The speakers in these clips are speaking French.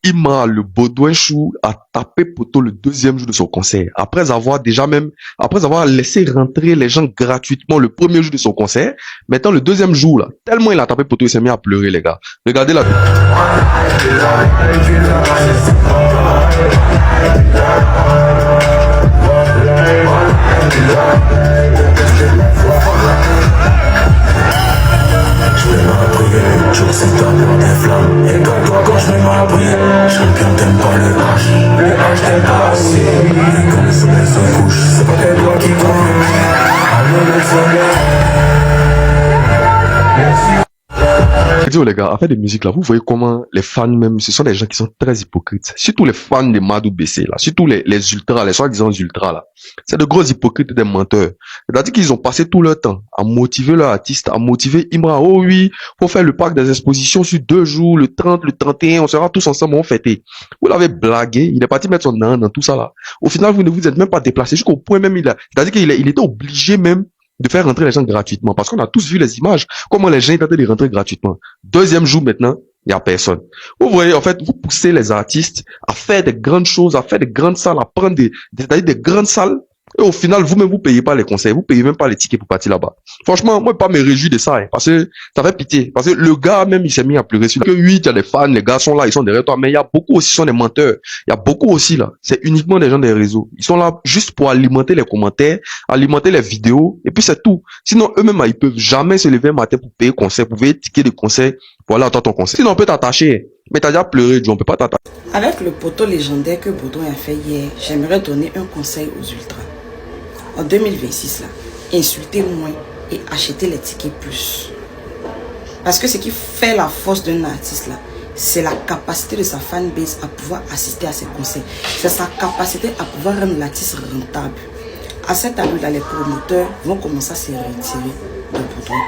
Ima, le Baudouin Chou, a tapé poteau le deuxième jour de son concert. Après avoir laissé rentrer les gens gratuitement le premier jour de son concert, maintenant le deuxième jour, là, tellement il a tapé poteau, il s'est mis à pleurer, les gars. Regardez la vidéo. Je vais m'appuyer, jour c'est ta mort des flammes. Et comme toi quand je vais m'appuyer, champion t'aimes pas le H t'aime pas aussi. Et quand le soleil se couche, c'est pas tes doigts qui courent. Allô le soleil. Les gars, affaire de musique là, vous voyez comment les fans même, ce sont des gens qui sont très hypocrites. Surtout les fans de Madou BC là, surtout les ultras, les soi-disant ultras là. C'est de gros hypocrites et des menteurs. C'est-à-dire qu'ils ont passé tout leur temps à motiver leur artiste, à motiver Imra. Oh oui, faut faire le parc des expositions sur 2 jours, le 30, le 31, on sera tous ensemble, on fêter. Vous l'avez blagué, il est parti mettre son nom dans tout ça là. Au final, vous ne vous êtes même pas déplacé jusqu'au point même c'est-à-dire il était obligé même de faire rentrer les gens gratuitement. Parce qu'on a tous vu les images, comment les gens étaient de rentrer gratuitement. Deuxième jour maintenant, il n'y a personne. Vous voyez, en fait, vous poussez les artistes à faire des grandes choses, à faire des grandes salles, à prendre des grandes salles. Et au final, vous-même, vous payez pas les concerts, vous payez même pas les tickets pour partir là-bas. Franchement, moi, pas me réjouir de ça, hein, parce que ça fait pitié. Parce que le gars, même, il s'est mis à pleurer sur que oui, il y a des fans, les gars sont là, ils sont derrière toi, mais il y a beaucoup aussi qui sont des menteurs. Il y a beaucoup aussi, là. C'est uniquement des gens des réseaux. Ils sont là juste pour alimenter les commentaires, alimenter les vidéos, et puis c'est tout. Sinon, eux-mêmes, ils peuvent jamais se lever un matin pour payer concert, pour payer ticket de concert, pour aller attendre ton concert. Sinon, on peut t'attacher. Mais t'as déjà pleuré, on peut pas t'attacher. Avec le poteau légendaire que Baudouin a fait hier, j'aimerais donner un conseil aux ultras. En 2026, là, insultez moins et achetez les tickets plus. Parce que ce qui fait la force d'un artiste, là, c'est la capacité de sa fanbase à pouvoir assister à ses concerts. C'est sa capacité à pouvoir rendre l'artiste rentable. À cet allure-là, les promoteurs vont commencer à se retirer de Baudouin.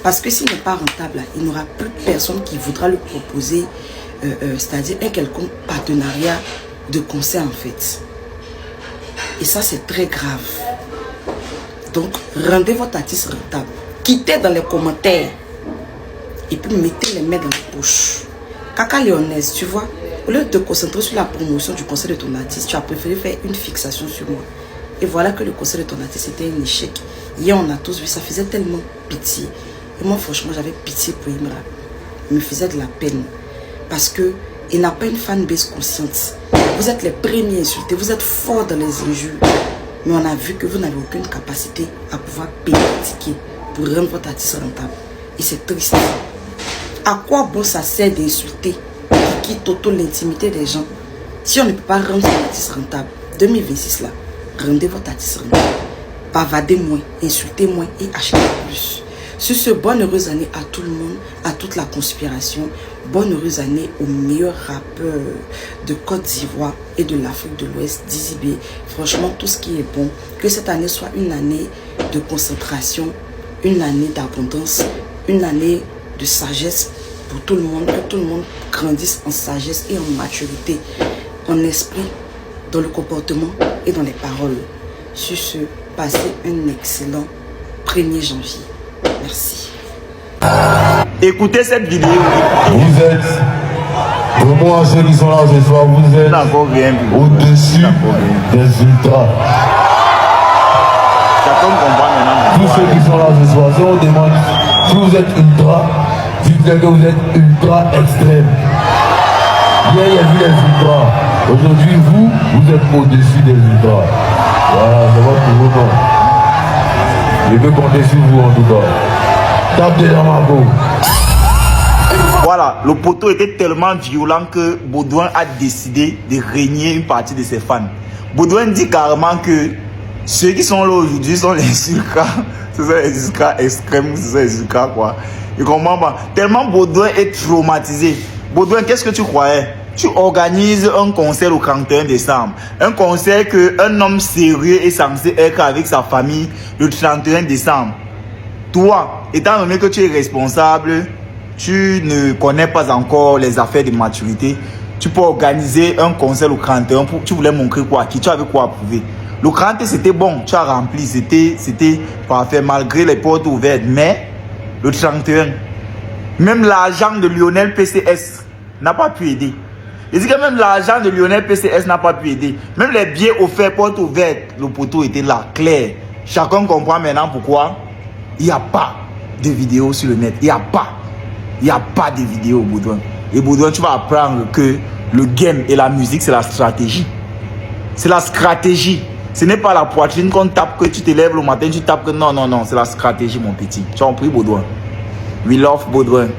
Parce que s'il n'est pas rentable, là, il n'y aura plus personne qui voudra lui proposer, c'est-à-dire un quelconque partenariat de concert en fait. Et ça, c'est très grave. Donc, rendez votre artiste rentable. Quittez dans les commentaires. Et puis, mettez les mains dans les poches. Kaka Léonaise, tu vois, au lieu de te concentrer sur la promotion du concert de ton artiste, tu as préféré faire une fixation sur moi. Et voilà que le concert de ton artiste était un échec. Hier, on a tous vu, ça faisait tellement pitié. Et moi, franchement, j'avais pitié pour Imra. Il me faisait de la peine. Parce que il n'a pas une fanbase consciente. Vous êtes les premiers insultés, vous êtes forts dans les injures. Mais on a vu que vous n'avez aucune capacité à pouvoir payer les tickets pour rendre votre artiste rentable. Et c'est triste. À quoi bon ça sert d'insulter qui quitte auto l'intimité des gens si on ne peut pas rendre son artiste rentable? 2026 là, rendez votre artiste rentable. Bavardez moins, insultez moins et achetez plus. Sur ce, bonne heureuse année à tout le monde, à toute la conspiration. Bonne heureuse année aux meilleurs rappeurs de Côte d'Ivoire et de l'Afrique de l'Ouest, Dizzy B. Franchement, tout ce qui est bon. Que cette année soit une année de concentration, une année d'abondance, une année de sagesse pour tout le monde. Que tout le monde grandisse en sagesse et en maturité, en esprit, dans le comportement et dans les paroles. Sur ce, passez un excellent 1er janvier. Merci. Écoutez cette vidéo. Vous êtes, pour moi, ceux qui sont là ce soir, vous êtes au-dessus des ultras. Tous ceux qui sont là ce soir, si on demande si vous êtes ultra, dites-le que vous êtes ultra extrême. Hier, il y a vu les ultras. Aujourd'hui, vous êtes au-dessus des ultras. Voilà, c'est votre nouveau nom. Je peux compter sur vous en tout cas. Tapez dans ma peau. Voilà, le poteau était tellement violent que Baudouin a décidé de régner une partie de ses fans. Baudouin dit carrément que ceux qui sont là aujourd'hui sont les ultras. Ce sont les ultras extrêmes, ce sont les ultras quoi. Il comprend pas. Tellement Baudouin est traumatisé. Baudouin, qu'est-ce que tu croyais? Tu organises un concert au 31 décembre. Un concert qu'un homme sérieux est censé être avec sa famille le 31 décembre. Toi, étant donné que tu es responsable, tu ne connais pas encore les affaires de maturité, tu peux organiser un concert le 31 pour, tu voulais montrer quoi? Qui tu avais quoi à prouver? Le 30 c'était bon, tu as rempli, c'était parfait malgré les portes ouvertes. Mais le 31, même l'agent de Lionel PCS n'a pas pu aider. Il dit que même l'argent de Lionel PCS n'a pas pu aider. Même les billets offerts, porte ouverte, le poteau était là, clair. Chacun comprend maintenant pourquoi il n'y a pas de vidéos sur le net. Il n'y a pas. Il n'y a pas de vidéos, Baudouin. Et Baudouin, tu vas apprendre que le game et la musique, c'est la stratégie. C'est la stratégie. Ce n'est pas la poitrine qu'on tape, que tu te lèves le matin, tu tapes que non, non, non. C'est la stratégie, mon petit. Tu as compris, Baudouin? We love Baudouin.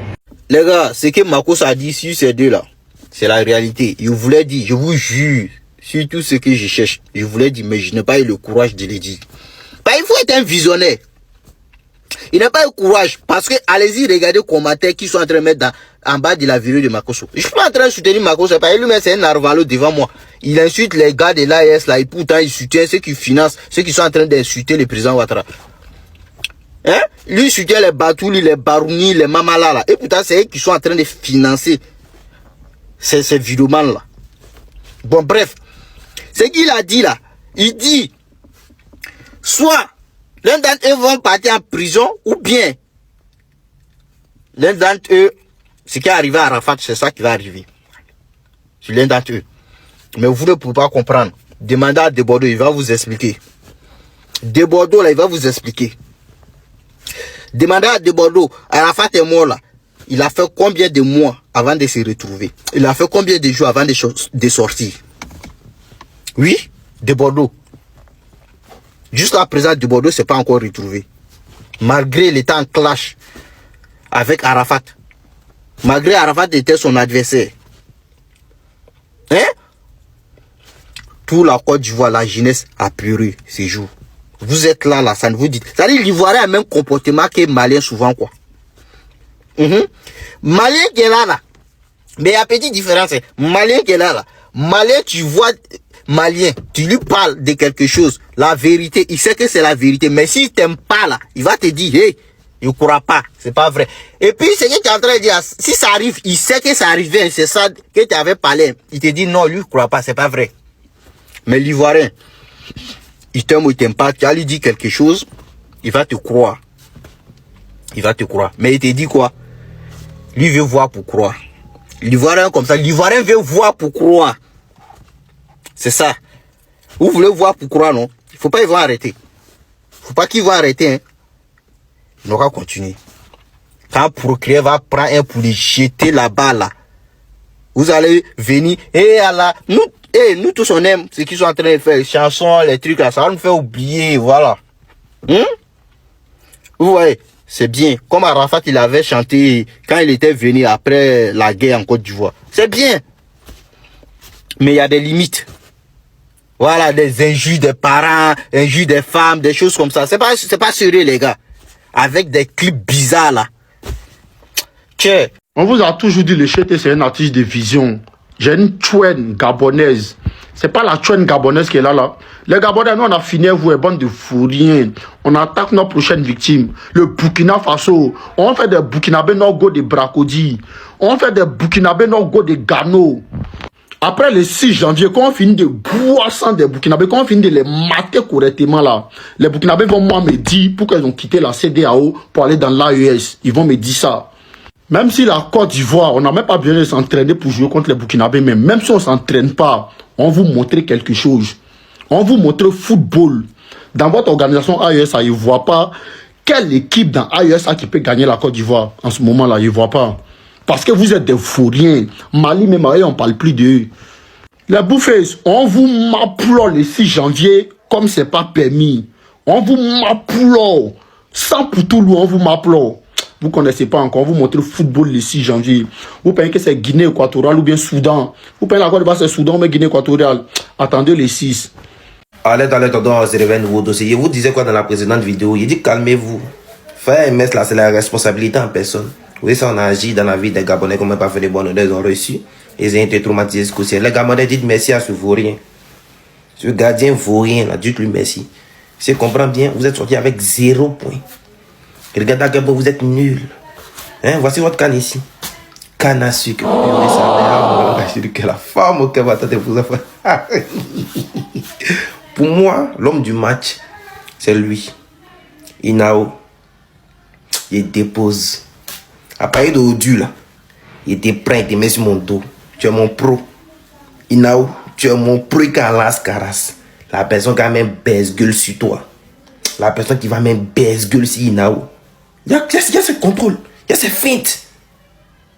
Les gars, ce que Marcos a dit sur ces deux-là, c'est la réalité. Il voulait dire, je vous jure, sur tout ce que je cherche, je voulais dire, mais je n'ai pas eu le courage de le dire. Bah, il faut être un visionnaire. Il n'a pas eu le courage. Parce que, allez-y, regardez les commentaires qu'ils sont en train de mettre en bas de la vidéo de Marcos. Je suis pas en train de soutenir Marcos. Lui-même, c'est un narvalo devant moi. Il insulte les gars de l'AES là. Et pourtant, il soutient ceux qui financent, ceux qui sont en train d'insulter le président Ouattara. Hein? Lui, il soutient les Batouli, les Barouni, les Mamala là. Et pourtant, c'est eux qui sont en train de financer ces vidéomans là. Bon, bref. Ce qu'il a dit là, il dit, soit l'un d'entre eux vont partir en prison, ou bien l'un d'entre eux, ce qui est arrivé à Arafat, c'est ça qui va arriver. C'est l'un d'entre eux. Mais vous ne pouvez pas comprendre. Demandez à Debordeaux, il va vous expliquer. Debordeaux, là, il va vous expliquer. Demandez à Debordeaux, Arafat est mort là. Il a fait combien de mois avant de se retrouver? Il a fait combien de jours avant de sortir? Oui, Debordeaux. Jusqu'à présent, Debordeaux ne s'est pas encore retrouvé. Malgré l'état en clash avec Arafat. Malgré Arafat était son adversaire. Hein? Tout la Côte d'Ivoire, la jeunesse a pleuré ces jours. Vous êtes là, ça ne vous dit. C'est-à-dire l'Ivoirien a le même comportement que Malien souvent, quoi. Malien qui est là. Mais il y a une petite différence. Malien qui est là. Malien, tu vois, Malien, tu lui parles de quelque chose. La vérité, il sait que c'est la vérité. Mais s'il t'aime pas là, il va te dire, hey, il ne croit pas. C'est pas vrai. Et puis, ce que tu es en train de dire, si ça arrive, il sait que ça arrivait. C'est ça que tu avais parlé. Il te dit, non, lui, il ne croit pas. C'est pas vrai. Mais l'Ivoirien, il t'aime ou il t'aime pas, tu as lui dit quelque chose, il va te croire. Il va te croire. Mais il te dit quoi? Lui veut voir pour croire. L'Ivoirien comme ça, l'Ivoirien veut voir pour croire. C'est ça. Vous voulez voir pour croire, non? Il ne faut pas qu'ils vont arrêter. Il ne faut pas qu'ils vont arrêter. Hein. On va continuer. Quand Procréer va prendre un pour les jeter là-bas, là, vous allez venir, et Allah, nous tous on aime ce qu'ils sont en train de faire, les chansons, les trucs là, ça va nous faire oublier, voilà. Vous voyez, c'est bien. Comme Arafat, il avait chanté quand il était venu après la guerre en Côte d'Ivoire. C'est bien. Mais il y a des limites. Voilà, des injures des parents, injures des femmes, des choses comme ça. C'est pas sérieux, les gars. Avec des clips bizarres là. Tiens. On vous a toujours dit le Chété c'est un artiste de vision. J'ai une chouenne gabonaise. C'est pas la chouenne gabonaise qui est là. Les Gabonais, nous on a fini vous, bande de fourriens. On attaque nos prochaines victimes. Le Burkina Faso. On fait des Burkinabés no go de Bracodi. On fait des Burkinabés no go de Gano. Après le 6 janvier, quand on finit de boire sans des Burkinabés, quand on finit de les mater correctement là, les Burkinabés vont moi me dire pourquoi ils ont quitté la CEDEAO pour aller dans l'AES. Ils vont me dire ça. Même si la Côte d'Ivoire, on n'a même pas besoin de s'entraîner pour jouer contre les Burkinabés, mais même si on ne s'entraîne pas, on vous montre quelque chose. On vous montre football. Dans votre organisation AESA, ils ne voient pas quelle équipe dans AESA qui peut gagner la Côte d'Ivoire. En ce moment-là, ils ne voient pas. Parce que vous êtes des fourriens. Mali, même on ne parle plus d'eux. Les bouffées, on vous m'applaud le 6 janvier comme ce n'est pas permis. On vous m'applaud. Sans pour tout le on vous m'applaud. Vous ne connaissez pas encore, vous montrez le football le 6 janvier. Vous pensez que c'est Guinée équatoriale ou bien Soudan. Vous pensez la Côte d'Ivoire c'est Soudan ou Guinée équatoriale. Attendez le 6. Allez, tonton, c'est un nouveau dossier. Je vous disais quoi dans la précédente vidéo? Il dit calmez-vous. Faire MS là, c'est la responsabilité en personne. Oui, ça on a agi dans la vie des Gabonais qui n'ont pas fait de bonnes idées, ils ont reçu. Ils ont été traumatisés. Les Gabonais disent merci à ce vaurien. Ce gardien vaurien là, dites-lui merci. Si je comprends bien, vous êtes sorti avec 0 point. Regardez à quel point vous êtes nul. Hein? Voici votre canne ici. Canne à sucre. Que la femme qui va tenter vous faire. Pour moi, l'homme du match, c'est lui. Inao. Il dépose. À partir d'aujourd'hui, là, il était prêt, il te met sur mon dos. Tu es mon pro. Inao, tu es mon précalas caras. La personne qui a même baisse-gueule sur toi. La personne qui va même baisse-gueule sur Inao. Il y a ce contrôle. Il y a ces feintes.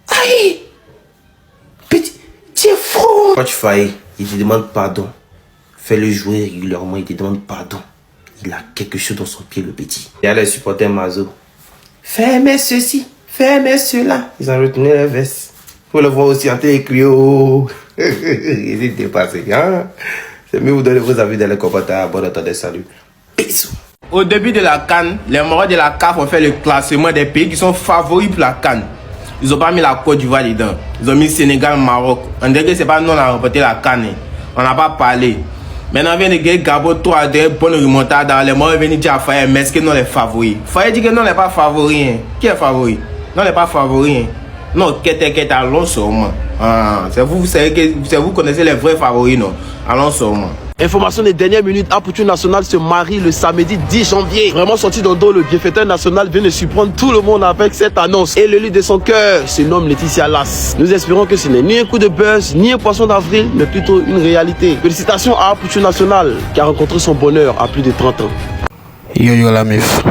Aïe! Petit, tu es fou! Quand tu faillis, il te demande pardon. Fais-le jouer régulièrement, il te demande pardon. Il a quelque chose dans son pied, le petit. Il y a les supporters Mazo. Fais-moi ceci, fais-moi cela. Ils ont retenu les vestes. Faut le voir aussi en télécrio. Il est dépassé. Hein? C'est mieux vous donner vos avis dans les commentaires. Bon attendez, salut. Bisous. Au début de la CAN, les Marocains de la CAF ont fait le classement des pays qui sont favoris pour la CAN. Ils n'ont pas mis la Côte d'Ivoire dedans. Ils ont mis Sénégal, Maroc. On dirait que c'est pas nous on a remporté la CAN. On n'a pas parlé. Maintenant, on vient de gagner Gabon 3 de bonnes remontades dans les mois. On vient de dire à Faye, mais est-ce que non les favoris? Faye dit que non n'est pas favori. Hein. Qui est favori? Non n'est pas favori. Hein. Non, qu'est-ce allons seulement. Ah, c'est vous, vous connaissez les vrais favoris, non? Allons seulement. Information des dernières minutes, Apouture National se marie le samedi 10 janvier. Vraiment sorti dans le dos, le bienfaiteur national vient de surprendre tout le monde avec cette annonce. Et le lit de son cœur se nomme Laetitia Lass. Nous espérons que ce n'est ni un coup de buzz, ni un poisson d'avril, mais plutôt une réalité. Félicitations à Apouture National qui a rencontré son bonheur à plus de 30 ans. Yo yo la meuf.